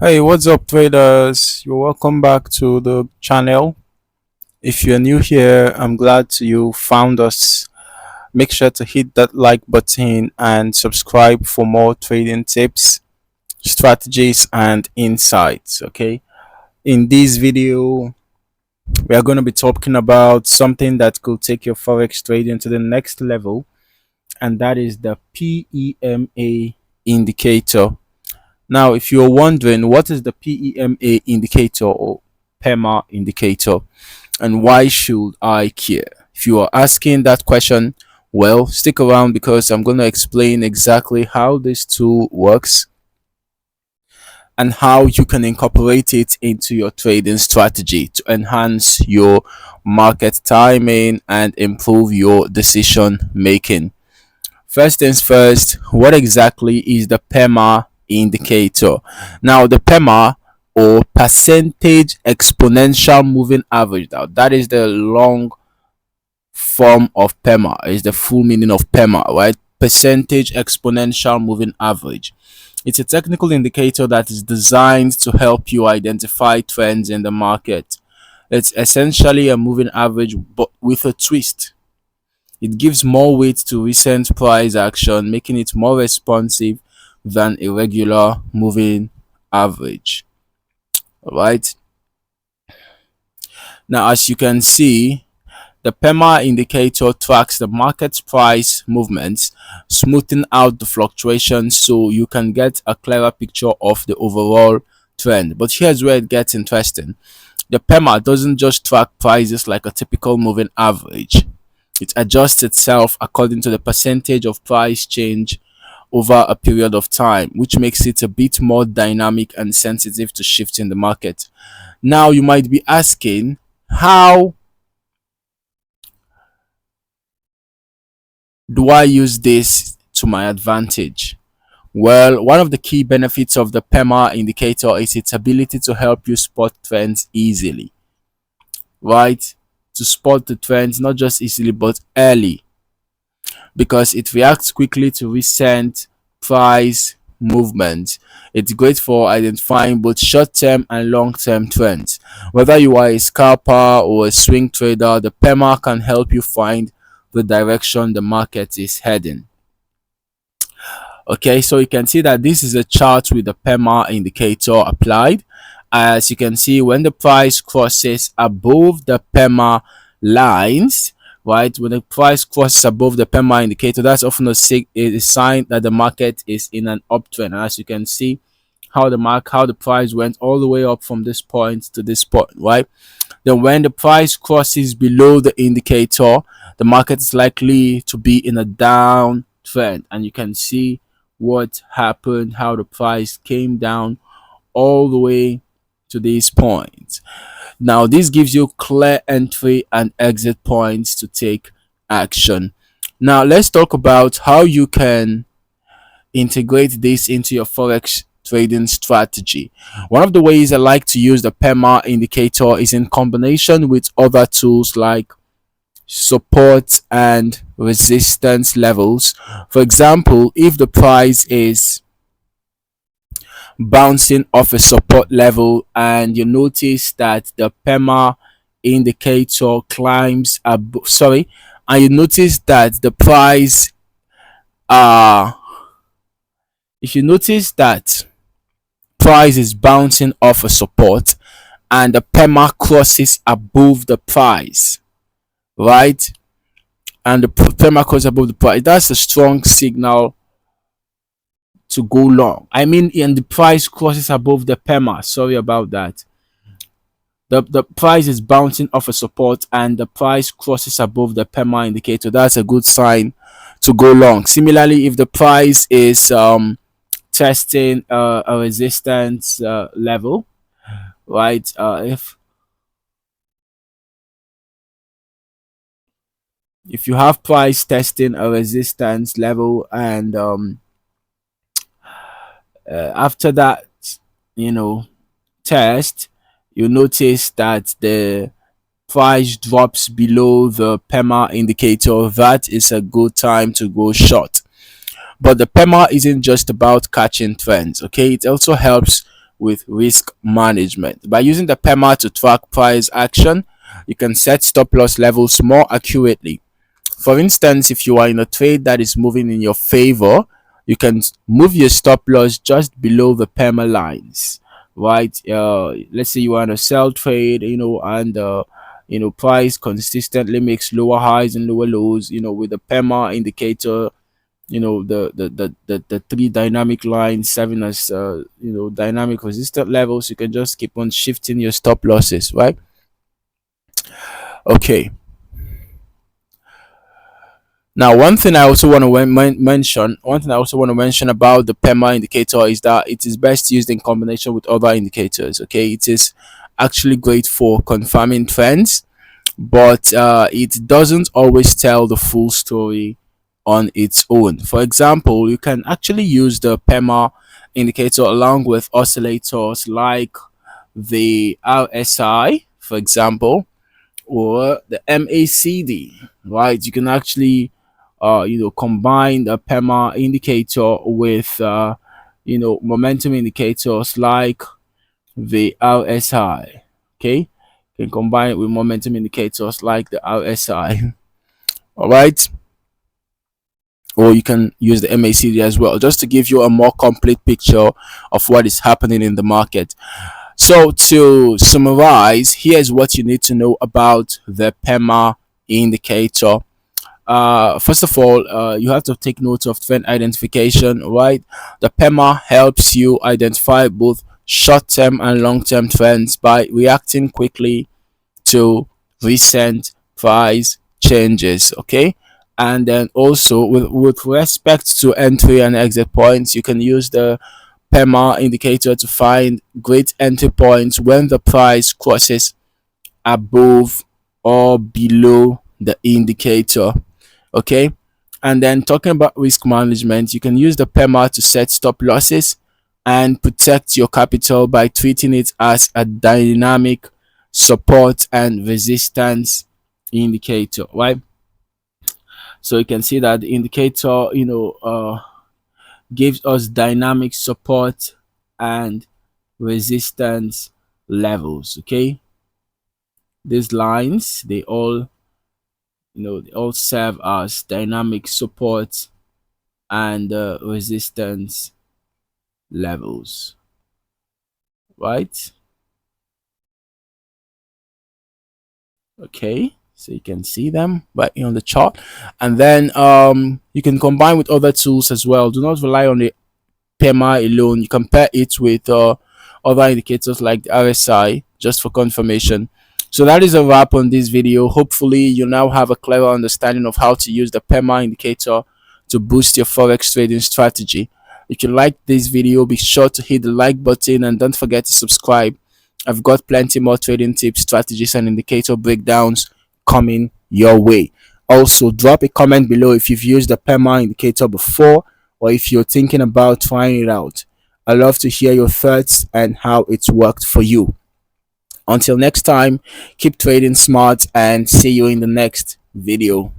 Hey, what's up, traders? You're welcome back to the channel. If you're new here, I'm glad you found us. Make sure to hit that like button and subscribe for more trading tips, strategies, and insights. Okay, in this video, we are going to be talking about something that could take your forex trading to the next level, and that is the PEMA indicator. Now, if you're wondering what is the PEMA indicator or PEMA indicator and why should I care? If you are asking that question, well, stick around because I'm going to explain exactly how this tool works and how you can incorporate it into your trading strategy to enhance your market timing and improve your decision making. First things first, what exactly is the PEMA indicator? Now, the PEMA or percentage exponential moving average, now that is the long form of PEMA, is the full meaning of PEMA, right? Percentage exponential moving average. It's a technical indicator that is designed to help you identify trends in the market. It's essentially a moving average but with a twist. It gives more weight to recent price action, making it more responsive than a regular moving average. All right. Now, as you can see, the PEMA indicator tracks the market's price movements, smoothing out the fluctuations so you can get a clearer picture of the overall trend. But here's where it gets interesting. The PEMA doesn't just track prices like a typical moving average. It adjusts itself according to the percentage of price change over a period of time, which makes it a bit more dynamic and sensitive to shifts in the market. Now, you might be asking, how do I use this to my advantage? Well, one of the key benefits of the PEMA indicator is its ability to help you spot trends easily, right? To spot the trends not just easily but early, because it reacts quickly to recent price movement. It's great for identifying both short-term and long-term trends. Whether you are a scalper or a swing trader, the PEMA can help you find the direction the market is heading. Okay, so you can see that this is a chart with the PEMA indicator applied. As you can see, when the price crosses above the PEMA lines, right, when the price crosses above the PEMA indicator, that's often a sign that the market is in an uptrend. And as you can see, how the price went all the way up from this point to this point, right? Then when the price crosses below the indicator, the market is likely to be in a downtrend, and you can see what happened, how the price came down all the way to this point. Now, this gives you clear entry and exit points to take action. Now, let's talk about how you can integrate this into your forex trading strategy. One of the ways I like to use the PEMA indicator is in combination with other tools like support and resistance levels. For example, if the price is bouncing off a support level and you notice that the PEMA indicator climbs and you notice that the price if you notice that price is bouncing off a support and the PEMA crosses above the price, right, and the PEMA crosses above the price, that's a strong signal to go long. I mean, and the price crosses above the PEMA. Sorry about that. The price is bouncing off a support and the price crosses above the PEMA indicator. That's a good sign to go long. Similarly, if the price is testing a resistance level, right? If you have price testing a resistance level and after that, you know, test, you notice that the price drops below the PEMA indicator, that is a good time to go short. But the PEMA isn't just about catching trends, okay? It also helps with risk management. By using the PEMA to track price action, you can set stop loss levels more accurately. For instance, if you are in a trade that is moving in your favor, you can move your stop loss just below the PEMA lines, right? Let's say you want to sell trade, and price consistently makes lower highs and lower lows, with the PEMA indicator, the three dynamic lines serving as dynamic resistant levels. You can just keep on shifting your stop losses, right? Okay. Now, one thing I also want to mention about the PEMA indicator is that it is best used in combination with other indicators. Okay, it is actually great for confirming trends, but it doesn't always tell the full story on its own. For example, you can actually use the PEMA indicator along with oscillators like the RSI, for example, or the MACD, right? You can actually combine the PEMA indicator with momentum indicators like the RSI. Okay, you can combine it with momentum indicators like the RSI. All right, or you can use the MACD as well, just to give you a more complete picture of what is happening in the market. So to summarize, here's what you need to know about the PEMA indicator. First of all, you have to take note of trend identification, right? The PEMA helps you identify both short-term and long-term trends by reacting quickly to recent price changes. Okay, and then also with respect to entry and exit points, you can use the PEMA indicator to find great entry points when the price crosses above or below the indicator. Okay, and then talking about risk management, you can use the PEMA to set stop losses and protect your capital by treating it as a dynamic support and resistance indicator, right? So you can see that the indicator gives us dynamic support and resistance levels. Okay, these lines, they all serve as dynamic support and resistance levels, right? Okay, so you can see them right here on the chart, and then you can combine with other tools as well. Do not rely on the PEMA alone. You compare it with other indicators like the RSI just for confirmation. So that is a wrap on this video. Hopefully you now have a clearer understanding of how to use the PEMA indicator to boost your forex trading strategy. If you like this video, be sure to hit the like button and don't forget to subscribe. I've got plenty more trading tips, strategies, and indicator breakdowns coming your way. Also, drop a comment below if you've used the PEMA indicator before, or if you're thinking about trying it out. I love to hear your thoughts and how it's worked for you. Until next time, keep trading smart and see you in the next video.